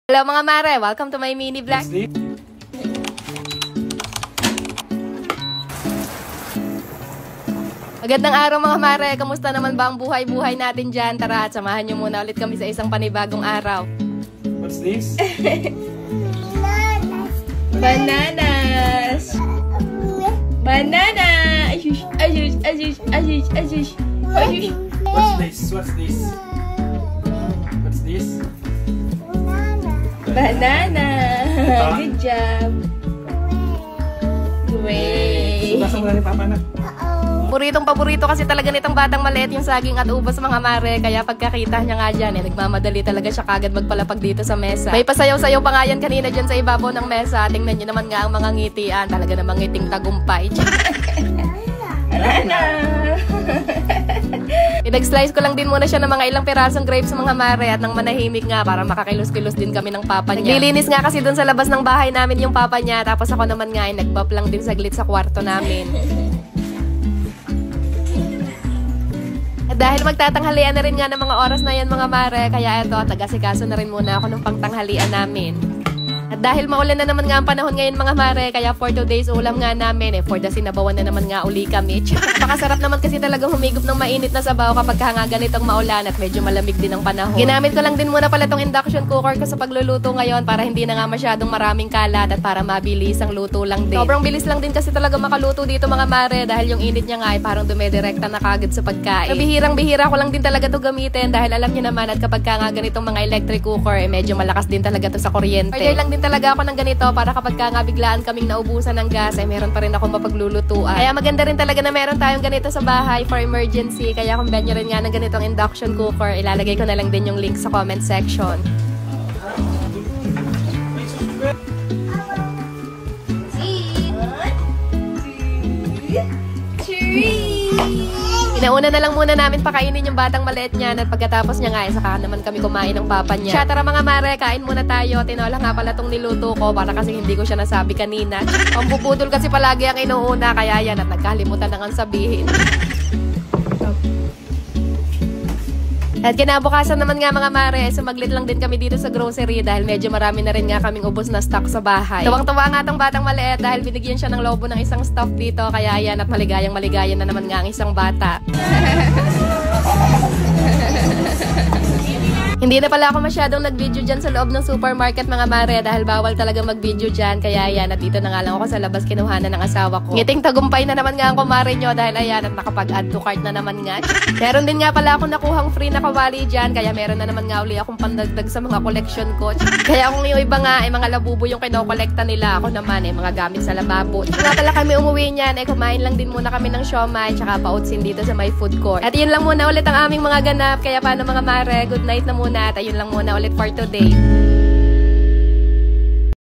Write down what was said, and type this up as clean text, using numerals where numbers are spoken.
Hello mga mare, welcome to my mini vlog. Magandang araw mga mare, kamusta naman ba ang buhay-buhay natin dyan? Tara at samahan nyo muna ulit kami sa isang panibagong araw. What's this? Bananas! Banana! Ayush, ayush, ayush, ayush, ayush, ayush. What's this? What's this? What's this? Banana! Good job! Great! Sumasok na ni Papa na. Paborito kasi talaga nitong batang maliit yung saging at ubas mga mare. Kaya pagkakita niya nga dyan, nagmamadali talaga siya kagad magpalapag dito sa mesa. May pasayaw-sayaw pa nga yan kanina dyan sa ibabaw ng mesa. Tingnan niyo naman nga ang mga ngitian. Talaga namang ngiting tagumpay. Pinag-slice ko lang din muna siya ng mga ilang pirasong grapes mga mare at nang manahimik nga para makakilos-kilos din kami ng papa niya. Naglilinis nga kasi dun sa labas ng bahay namin yung papa niya. Tapos ako naman nga ay nagbap lang din saglit sa kwarto namin. Dahil magtatanghalian na rin nga ng mga oras na yan mga mare, kaya eto, tagasikaso na rin muna ako ng pangtanghalian namin. At dahil maulan na naman nga ang panahon ngayon mga mare, kaya for today's ulam nga namin, for the sinabawan na naman nga uli kami. Napakasarap naman kasi talagang humigop ng mainit na sabaw kapag nga ganitong maulan at medyo malamig din ang panahon. Ginamit ko lang din muna pala tong induction cooker ko sa pagluluto ngayon para hindi na nga masyadong maraming kalat at para mabilis ang luto lang din. Sobrang bilis lang din kasi talaga makaluto dito mga mare dahil yung init niya nga ay parang dumidirekta na kagad sa pagkain. Bihirang-bihira ko lang din talaga to gamitin dahil alam niyo naman at kapag nga ganitong mga electric cooker, medyo malakas din talaga to sa kuryente. Order lang din talaga ako ng ganito para kapag nga biglaan kaming naubusan ng gas, ay meron pa rin ako mapaglulutuan. Kaya maganda rin talaga na meron tayong ganito sa bahay for emergency. Kaya kung bet nyo rin nga ng ganitong induction cooker, ilalagay ko na lang din yung link sa comment section. Inauna na lang muna namin pakainin yung batang maliit niyan at pagkatapos niya nga, saka naman kami kumain ng papa niya. Siya, tara mga mare, kain muna tayo. Tinola nga pala tong niluto ko para kasi hindi ko siya nasabi kanina. Pambubudol kasi palagi ang inuuna, kaya yan at nagkalimutan na nga sabihin. At kinabukasan naman nga mga mare, sumaglit lang din kami dito sa grocery dahil medyo marami na rin nga kaming ubos na stock sa bahay. Tuwang-tuwa nga tong batang maliit dahil binigyan siya ng lobo ng isang stuff dito, kaya yan at maligayang-maligaya na naman nga ang isang bata. Hindi na pala ako masyadong nag-video dyan sa loob ng supermarket mga mare dahil bawal talaga mag-video dyan. Kaya ayan, at dito na nga lang ako sa labas kinuhanan ng asawa ko. Ngiting tagumpay na naman nga ang kumare nyo dahil ayan, at nakapag-add to cart na naman nga. Meron din nga pala ako nakuhang free na kawali dyan, kaya meron na naman nga uli akong pandagdag sa mga collection ko. Kaya kung yung iba nga ay mga labubo yung kinokolekta nila, ako naman ay mga gamit sa lababo. Nga pala kami umuwi niyan, ay kumain lang din muna kami ng siomai tsaka pautsin dito sa my food court. At yun lang muna ulit ang aming mga ganap, kaya paano mga mare, good night na muna. At ayun lang muna ulit for today.